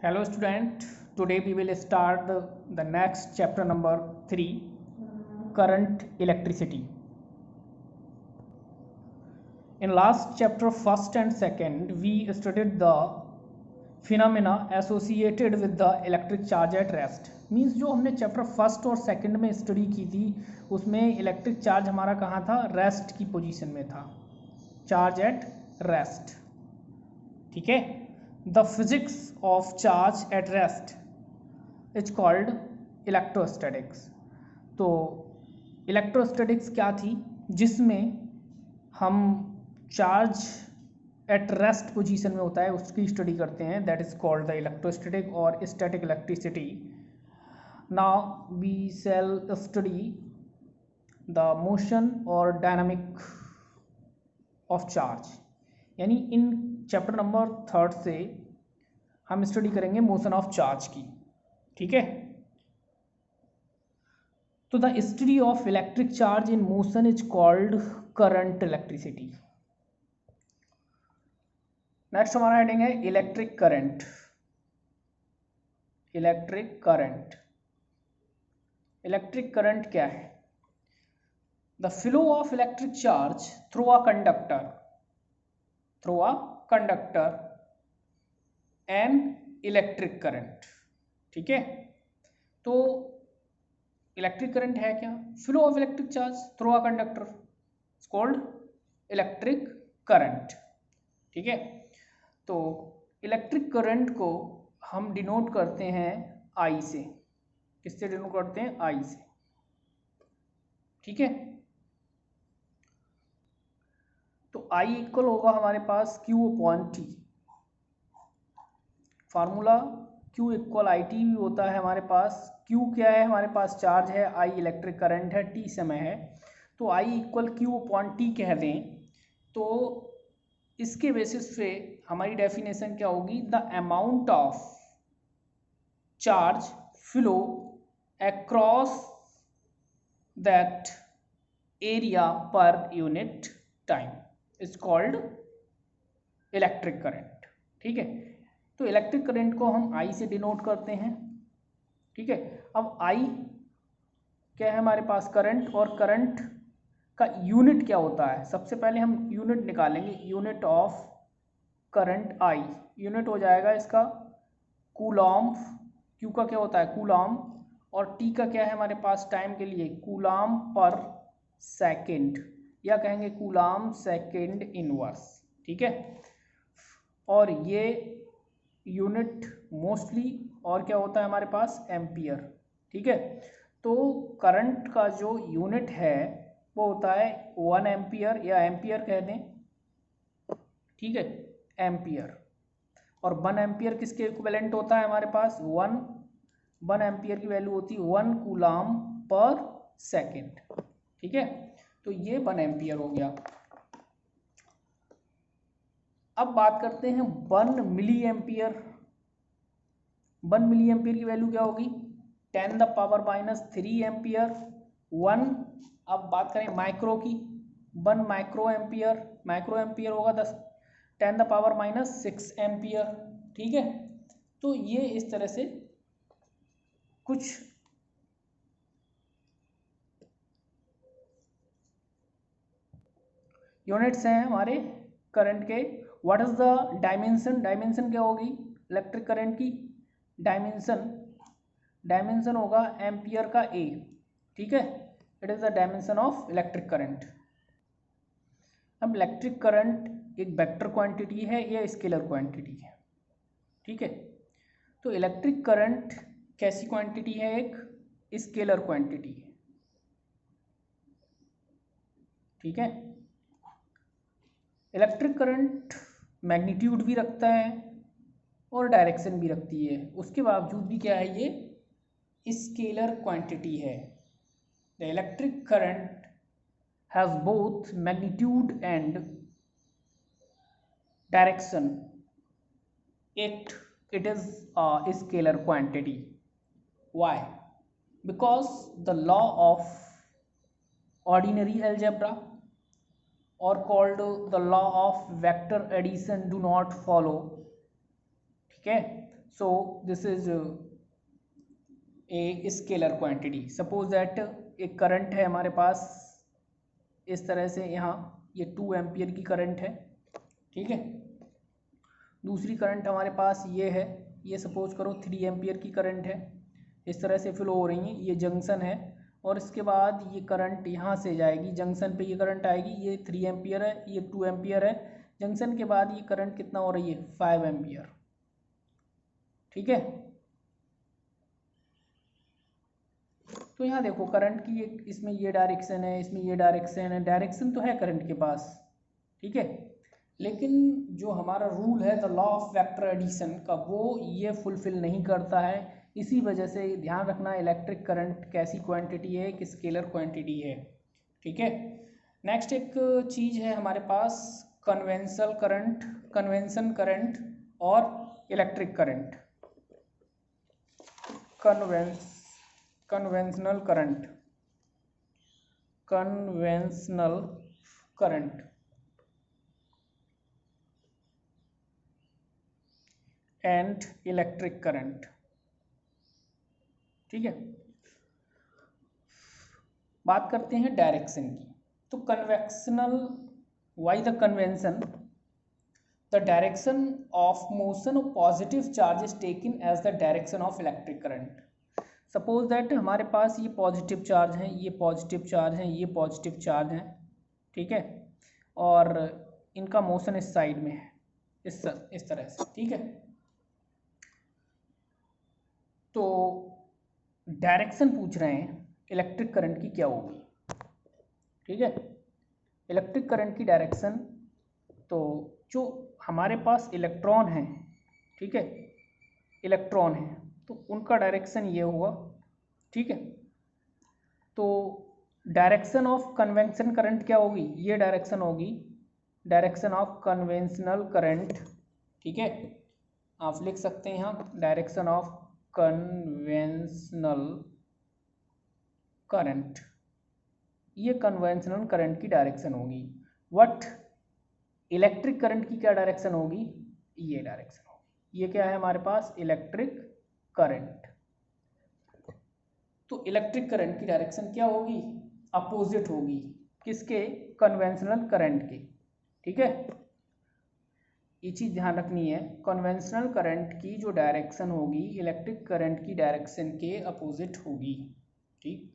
Hello student, today we will start the next chapter number 3, current electricity. In last chapter first and second we studied the phenomena associated with the electric charge at rest. Means जो हमने chapter first और second में study की थी उसमें electric charge हमारा कहाँ था, रेस्ट की पोजीशन में था, चार्ज एट रेस्ट. ठीक है. The physics of charge at rest is called electrostatics. तो इलेक्ट्रोस्टैटिक्स क्या थी, जिसमें हम चार्ज एट रेस्ट पोजीशन में होता है उसकी स्टडी करते हैं. That is called the electrostatic और static electricity. Now we shall study the motion और डायनामिक ऑफ चार्ज. यानी इन चैप्टर नंबर थर्ड से हम स्टडी करेंगे मोशन ऑफ चार्ज की. ठीक है. तो the study of electric charge in motion is called current electricity. Next हमारा हेडिंग है electric current. Electric current. Electric current क्या है? The flow of electric charge through a conductor and electric current. ठीक है. तो इलेक्ट्रिक करंट है क्या? Flow of electric charge through a conductor it's called electric current. ठीक है. तो इलेक्ट्रिक करंट को हम डिनोट करते हैं आई से. किससे डिनोट करते हैं? आई से. ठीक है. तो आई इक्वल होगा हमारे पास Q upon T. Formula Q equal I T भी होता है हमारे पास. Q क्या है? हमारे पास चार्ज है, I इलेक्ट्रिक करंट है, T समय है. तो I equal Q upon T कह दें तो इसके बेसिस पे हमारी डेफिनेशन क्या होगी? The amount of charge flow across that area per unit time is called electric current. ठीक है. तो इलेक्ट्रिक करंट को हम I से डिनोट करते हैं. ठीक है. अब I क्या है हमारे पास? करंट. और करंट का यूनिट क्या होता है? सबसे पहले हम यूनिट निकालेंगे. Unit of current I unit हो जाएगा इसका कूलॉम. Q का क्या होता है? कूलॉम. और T का क्या है हमारे पास टाइम के लिए? कूलॉम पर सेकेंड, या कहेंगे कूलॉम सेकेंड इनवर्स. ठीक है. और ये यूनिट मोस्टली और क्या होता है हमारे पास? एम्पियर. ठीक है. तो करंट का जो यूनिट है वो होता है 1 एम्पियर, या एम्पियर कह दें. ठीक है. एम्पियर. और 1 एम्पियर किसके इक्विवेलेंट होता है हमारे पास? 1 एम्पियर की वैल्यू होती है 1 कूलॉम पर सेकेंड. ठीक है. तो ये 1 एम्पियर हो गया. अब बात करते हैं 1 मिली एम्पियर. 1 मिली एम्पियर की वैल्यू क्या होगी? 10 द पावर माइनस 3 एम्पियर. 1. अब बात करें माइक्रो की. 1 माइक्रो एम्पियर. माइक्रो एम्पियर होगा 10 द पावर माइनस 6 एम्पियर. ठीक है. तो ये इस तरह से कुछ यूनिट्स हैं हमारे करंट के. What is the dimension? Dimension क्या होगी इलेक्ट्रिक करंट की? डायमेंशन होगा एम्पियर का A. ठीक है. It is the dimension of electric current. अब इलेक्ट्रिक करंट एक वेक्टर क्वांटिटी है या स्केलर क्वांटिटी है? ठीक है. तो इलेक्ट्रिक करंट कैसी क्वांटिटी है? एक स्केलर क्वांटिटी है. ठीक है. इलेक्ट्रिक करंट मैग्नीट्यूड भी रखता है और डायरेक्शन भी रखती है. उसके बावजूद भी क्या है? ये स्केलर क्वांटिटी है. The electric current has both magnitude and direction. It is a scalar quantity. Why? Because the law of ordinary algebra or called the law of vector addition do not follow. ठीक है. So this is a scalar quantity. Suppose that एक current है हमारे पास इस तरह से, यहाँ ये 2 एम्पियर की करंट है, ठीक है। दूसरी करंट हमारे पास ये है, ये सपोज करो 3 एम्पियर की करंट है, इस तरह से फ्लो हो रही है, ये जंक्शन है। और इसके बाद ये करंट यहाँ से जाएगी जंक्शन पे, ये करंट आएगी, ये 3 एम्पियर है, ये 2 एम्पियर है। जंक्शन के बाद ये करंट कितना हो रही है, 5 एम्पियर, ठीक है। तो यहाँ देखो करंट की एक, इसमें ये डायरेक्शन है, इसमें ये डायरेक्शन है, डायरेक्शन तो है करंट के पास, ठीक है। लेकिन जो हमारा रूल है the law of vector addition का, वो ये फुलफिल नहीं करता है। इसी वजह से ध्यान रखना इलेक्ट्रिक करंट कैसी क्वांटिटी है, एक स्केलर क्वांटिटी है, ठीक है। नेक्स्ट एक चीज़ है हमारे पास कन्वेंशन करंट और electric current. Conventional current and electric current, ठीक है। बात करते हैं डायरेक्शन की। तो conventional, why the convention, the direction of motion of positive charge is taken as the direction of electric current. Suppose that हमारे पास ये पॉजिटिव चार्ज हैं, ये पॉजिटिव चार्ज हैं, ये पॉजिटिव चार्ज हैं, ठीक है। और इनका मोशन इस साइड में है, इस तरह से, ठीक है। तो डायरेक्शन पूछ रहे हैं इलेक्ट्रिक करंट की क्या होगी, ठीक है। इलेक्ट्रिक करंट की डायरेक्शन, तो जो हमारे पास इलेक्ट्रॉन है, ठीक है, इलेक्ट्रॉन है, तो उनका डायरेक्शन ये होगा, ठीक है। तो डायरेक्शन ऑफ कन्वेंशन करंट क्या होगी, ये डायरेक्शन होगी, डायरेक्शन ऑफ कन्वेंशनल करंट, ठीक है। आप लिख सकते हैं यहाँ डायरेक्शन ऑफ कन्वेंशनल करंट, ये कन्वेंशनल करंट की डायरेक्शन होगी। व्हाट इलेक्ट्रिक करंट की क्या डायरेक्शन होगी, ये डायरेक्शन होगी। ये क्या है हमारे पास, इलेक्ट्रिक करंट। तो इलेक्ट्रिक करंट की डायरेक्शन क्या होगी, अपोजिट होगी, किसके, कन्वेंशनल करंट के, ठीक है। ये चीज़ ध्यान रखनी है, कन्वेंशनल करंट की जो डायरेक्शन होगी इलेक्ट्रिक करंट की डायरेक्शन के अपोजिट होगी, ठीक।